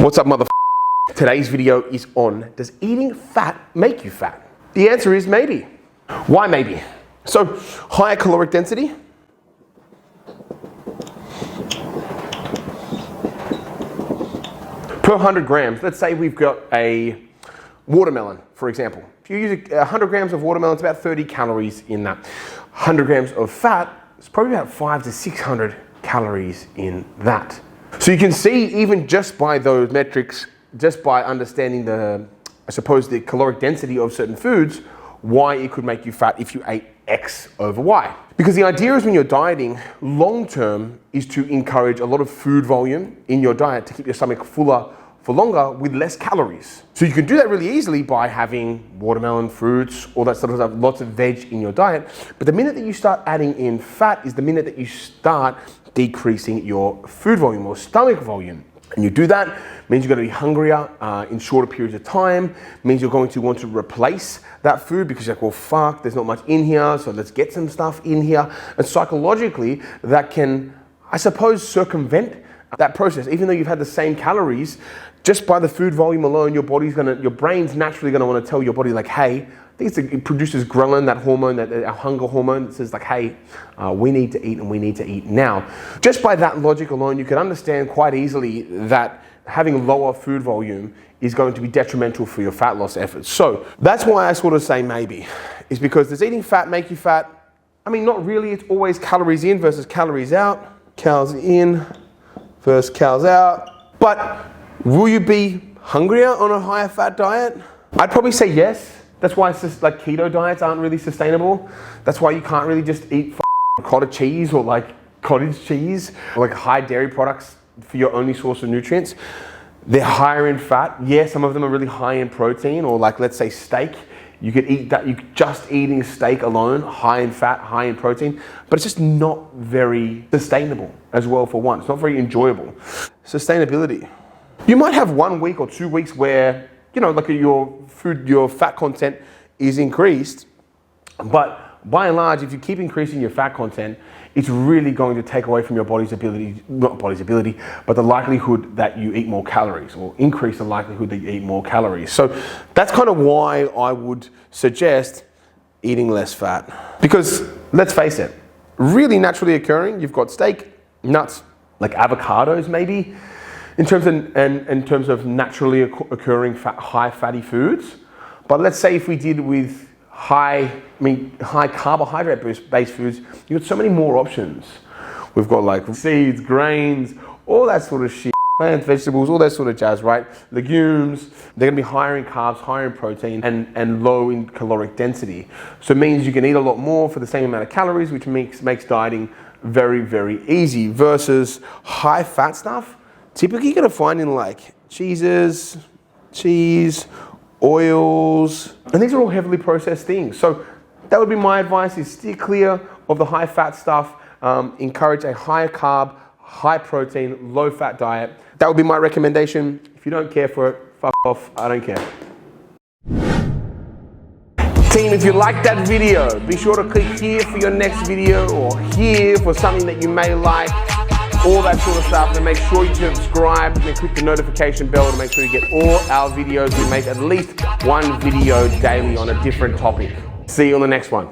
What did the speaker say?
What's up, mother? Today's video is on, does eating fat make you fat? The answer is maybe. Why maybe? So, higher caloric density. Per 100 grams, let's say we've got a watermelon, for example. If you use 100 grams of watermelon, it's about 30 calories in that. 100 grams of fat, it's probably about 500 to 600 calories in that. So you can see, even just by those metrics, just by understanding the caloric density of certain foods, why it could make you fat if you ate X over Y. Because the idea is when you're dieting, long term is to encourage a lot of food volume in your diet to keep your stomach fuller for longer with less calories. So you can do that really easily by having watermelon, fruits, all that sort of stuff, lots of veg in your diet. But the minute that you start adding in fat is the minute that you start decreasing your food volume or stomach volume. And you do that, means you're going to be hungrier in shorter periods of time, means you're going to want to replace that food because you're like, well, fuck, there's not much in here, so let's get some stuff in here. And psychologically, that can, I suppose, circumvent that process. Even though you've had the same calories, just by the food volume alone, your brain's naturally going to want to tell your body, like, hey, I think it produces ghrelin, that hormone, that our hunger hormone, that says like, hey, we need to eat and we need to eat now. Just by that logic alone, you can understand quite easily that having lower food volume is going to be detrimental for your fat loss efforts. So that's why I sort of say maybe, is because does eating fat make you fat? I mean, not really. It's always calories in versus calories out. Calories in versus calories out. But will you be hungrier on a higher fat diet? I'd probably say yes. That's why it's just like keto diets aren't really sustainable. That's why you can't really just eat cottage cheese or like cottage cheese or like high dairy products for your only source of nutrients. They're higher in fat. Yeah, some of them are really high in protein, or like, let's say, steak. You could eat that, you just eating steak alone, high in fat, high in protein, but it's just not very sustainable as well for one. It's not very enjoyable. Sustainability. You might have 1 week or 2 weeks where, you know, like your fat content is increased, but by and large, if you keep increasing your fat content, it's really going to take away from your body's ability, not body's ability, but the likelihood that you eat more calories, or increase the likelihood that you eat more calories. So that's kind of why I would suggest eating less fat. Because let's face it, really naturally occurring, you've got steak, nuts, like avocados maybe, in terms of naturally occurring high fatty foods. But let's say if we did with high carbohydrate based foods, you've got so many more options. We've got like seeds, grains, all that sort of shit, plants, vegetables, all that sort of jazz, right? Legumes, they're gonna be higher in carbs, higher in protein, and low in caloric density. So it means you can eat a lot more for the same amount of calories, which makes dieting very, very easy, versus high fat stuff. Typically you're gonna find in like cheeses, cheese, oils, and these are all heavily processed things. So that would be my advice, is steer clear of the high fat stuff, encourage a higher carb, high protein, low fat diet. That would be my recommendation. If you don't care for it, fuck off, I don't care. Team, if you like that video, be sure to click here for your next video, or here for something that you may like, all that sort of stuff. And make sure you subscribe and click the notification bell to make sure you get all our videos. We make at least one video daily on a different topic. See you on the next one.